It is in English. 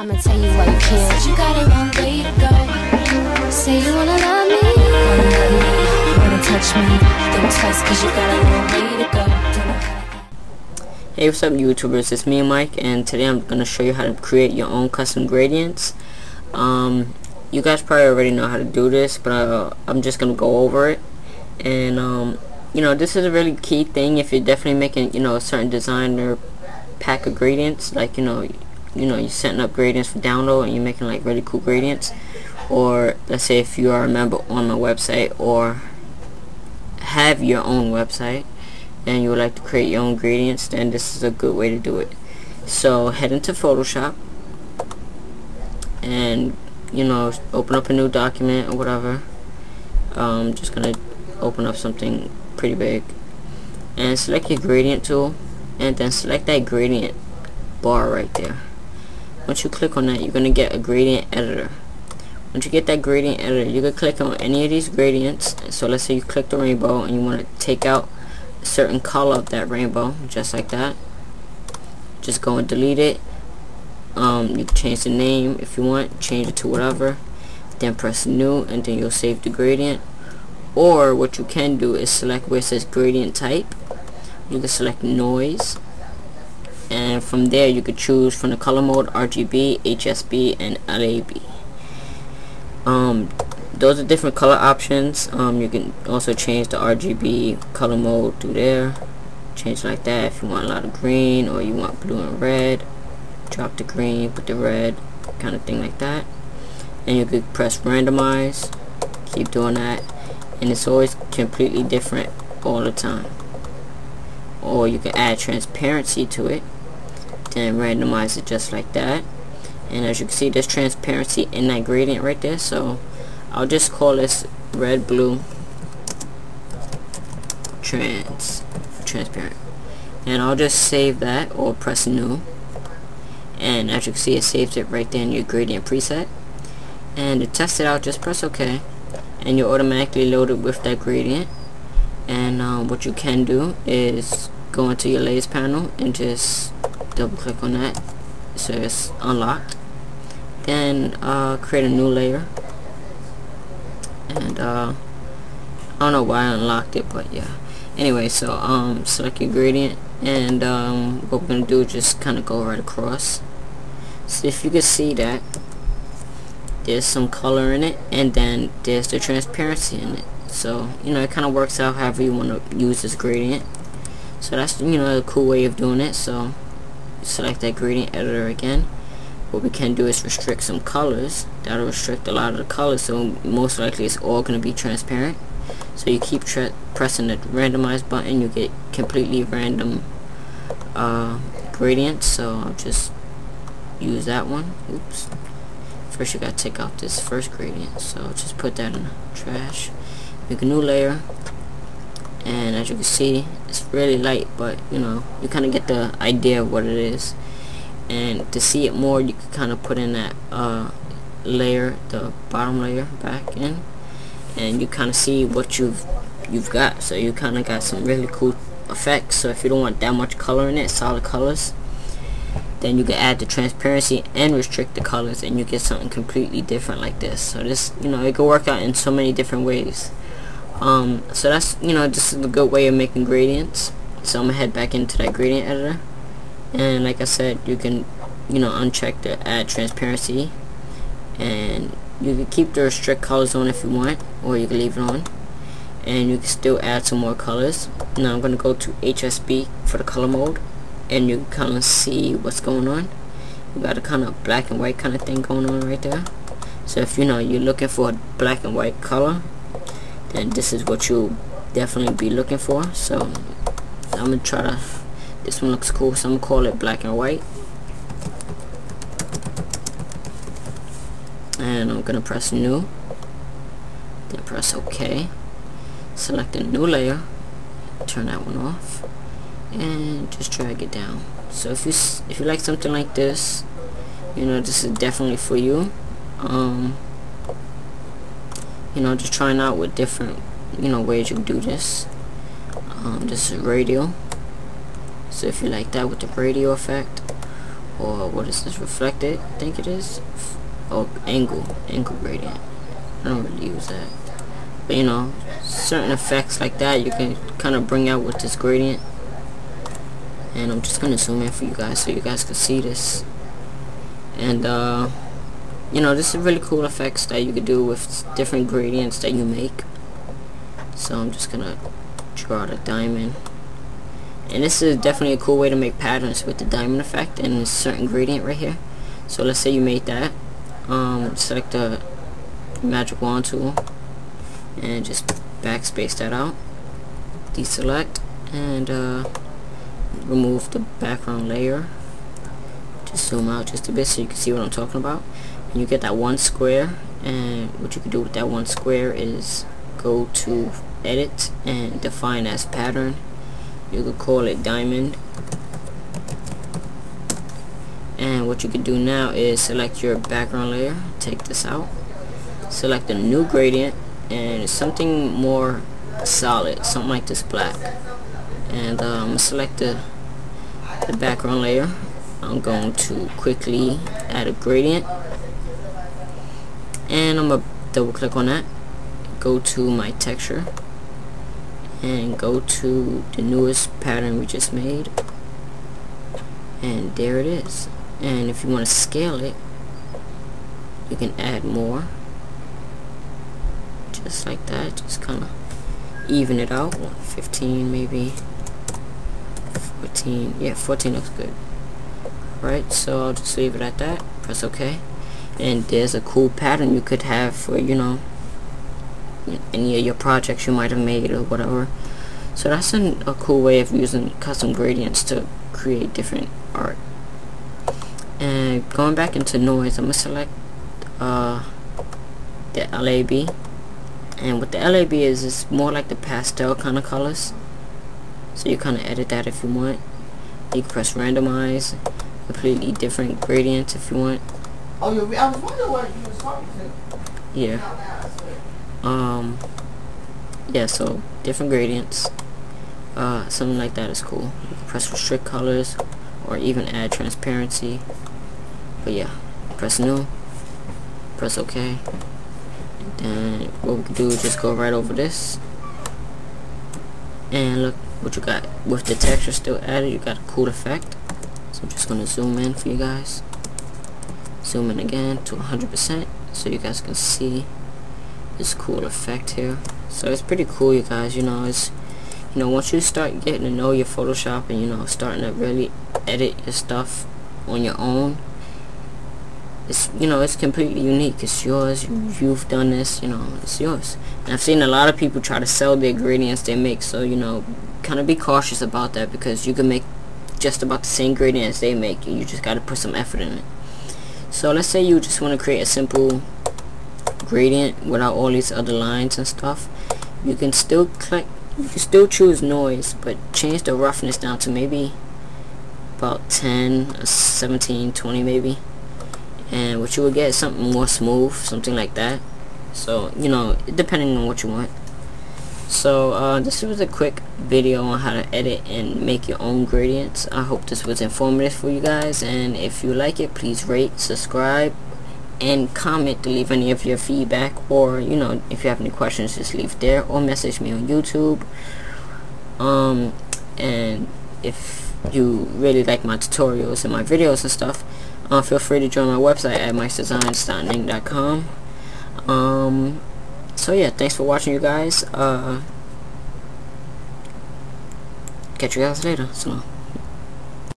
I'ma tell you why you can't. Said you got a long way to go. Say you wanna love me, Wanna touch me? think twice cause you got a long way to go. Hey, what's up YouTubers, it's me Mike, and today I'm going to show you how to create your own custom gradients. You guys probably already know how to do this, but I'm just going to go over it. And you know, this is a really key thing if you're definitely making, you know, a certain design or pack of gradients, like you're setting up gradients for download and you're making like really cool gradients. Or let's say if you are a member on my website or have your own website and you would like to create your own gradients, then this is a good way to do it. So head into Photoshop and, you know, open up a new document or whatever. Just gonna open up something pretty big and select your gradient tool and then select that gradient bar right there. Once you click on that, you're gonna get a gradient editor. Once you get that gradient editor, you can click on any of these gradients. So let's say you click the rainbow and you want to take out a certain color of that rainbow, just like that. Just go and delete it. You can change the name if you want, change it to whatever, then press new and then you'll save the gradient. Or what you can do is select where it says gradient type. You can select noise, and from there you could choose from the color mode RGB, HSB, and LAB. Those are different color options. You can also change the RGB color mode through there, change like that if you want a lot of green or you want blue and red. Drop the green, put the red, kind of thing like that. And you could press randomize, keep doing that, and it's always completely different all the time. Or you can add transparency to it, then randomize it just like that. And as you can see, there's transparency in that gradient right there, so I'll just call this red blue transparent, and I'll just save that or press new. And as you can see, it saves it right there in your gradient preset. And to test it out, just press OK, and you're automatically loaded with that gradient. And what you can do is go into your layers panel and just double click on that so it's unlocked. Then create a new layer, and I don't know why I unlocked it, but yeah. Anyway, so select your gradient, and what we're gonna do is just kind of go right across. So if you can see that there's some color in it, and then there's the transparency in it. So you know, it kind of works out however you want to use this gradient. So that's, you know, a cool way of doing it. So select that gradient editor again. What we can do is restrict some colors. That'll restrict a lot of the colors, so most likely it's all going to be transparent. So you keep pressing the randomize button, you get completely random gradients. So I'll just use that one. Oops. First you gotta take out this first gradient, so I'll just put that in the trash. Make a new layer, and as you can see, it's really light, but you know, you kind of get the idea of what it is. And to see it more, you can kind of put in that layer, the bottom layer, back in, and you kind of see what you've got. So you kind of got some really cool effects. So if you don't want that much color in it, solid colors, then you can add the transparency and restrict the colors, and you get something completely different like this. So this, you know, it can work out in so many different ways. So that's, you know, this is a good way of making gradients. So I'm gonna head back into that gradient editor, and like I said, you can, you know, uncheck the add transparency, and you can keep the restrict colors on if you want, or you can leave it on, and you can still add some more colors. Now I'm gonna go to HSB for the color mode, and you can kind of see what's going on. You got a kind of black and white kind of thing going on right there. So if, you know, you're looking for a black and white color, then this is what you'll definitely be looking for. So I'm gonna try to, this one looks cool, so I'm gonna call it black and white, and I'm gonna press new, then press OK, select a new layer, turn that one off, and just drag it down. So if you like something like this, you know, this is definitely for you. You know, just trying out with different, you know, ways you can do this. This is radial, so if you like that with the radio effect, or what is this, reflected, I think it is, or angle gradient. I don't really use that, but you know, certain effects like that you can kind of bring out with this gradient. And I'm just gonna zoom in for you guys so you guys can see this. And you know, this is really cool effects that you could do with different gradients that you make. So I'm just gonna draw the diamond, and this is definitely a cool way to make patterns with the diamond effect and a certain gradient right here. So let's say you made that, select the magic wand tool and just backspace that out, deselect, and remove the background layer. Just zoom out just a bit so you can see what I'm talking about. And you get that one square, and what you can do with that one square is go to edit and define as pattern. You could call it diamond. And what you could do now is select your background layer, take this out, select a new gradient, and something more solid, something like this black. And I'm gonna select the background layer. I'm going to quickly add a gradient, and I'm gonna double click on that, go to my texture, and go to the newest pattern we just made, and there it is. And if you want to scale it, you can add more, just like that, just kind of even it out. 15 maybe, 14, yeah, 14 looks good. Right, so I'll just leave it at that, press OK, and there's a cool pattern you could have for, you know, any of your projects you might have made or whatever. So that's a cool way of using custom gradients to create different art. And going back into noise, I'm gonna select the LAB, and what the LAB is, it's more like the pastel kind of colors, so you kind of edit that if you want. You can press randomize, completely different gradients if you want. Oh, I was wondering what you was talking to. Yeah. Yeah, so different gradients. Something like that is cool. You can press restrict colors or even add transparency. But yeah, press new, press OK. And then what we can do is just go right over this. And look what you got. With the texture still added, you got a cool effect. So I'm just going to zoom in for you guys. Zoom in again to 100% so you guys can see this cool effect here. So it's pretty cool, you guys. You know, it's, you know, once you start getting to know your Photoshop and, you know, starting to really edit your stuff on your own, it's, you know, it's completely unique. It's yours. You've done this, you know, it's yours. And I've seen a lot of people try to sell their gradients they make, so, you know, kind of be cautious about that, because you can make just about the same gradient as they make. You just got to put some effort in it. So let's say you just want to create a simple gradient without all these other lines and stuff. You can still click, you can still choose noise, but change the roughness down to maybe about 10, 17, 20 maybe. And what you will get is something more smooth, something like that. So, you know, depending on what you want. So this was a quick video on how to edit and make your own gradients. I hope this was informative for you guys, and if you like it, please rate, subscribe, and comment to leave any of your feedback, or, you know, if you have any questions, just leave there, or message me on YouTube. And if you really like my tutorials and my videos and stuff, feel free to join my website at mikedesigns.ning.com. So yeah, thanks for watching, you guys. Catch you guys later. So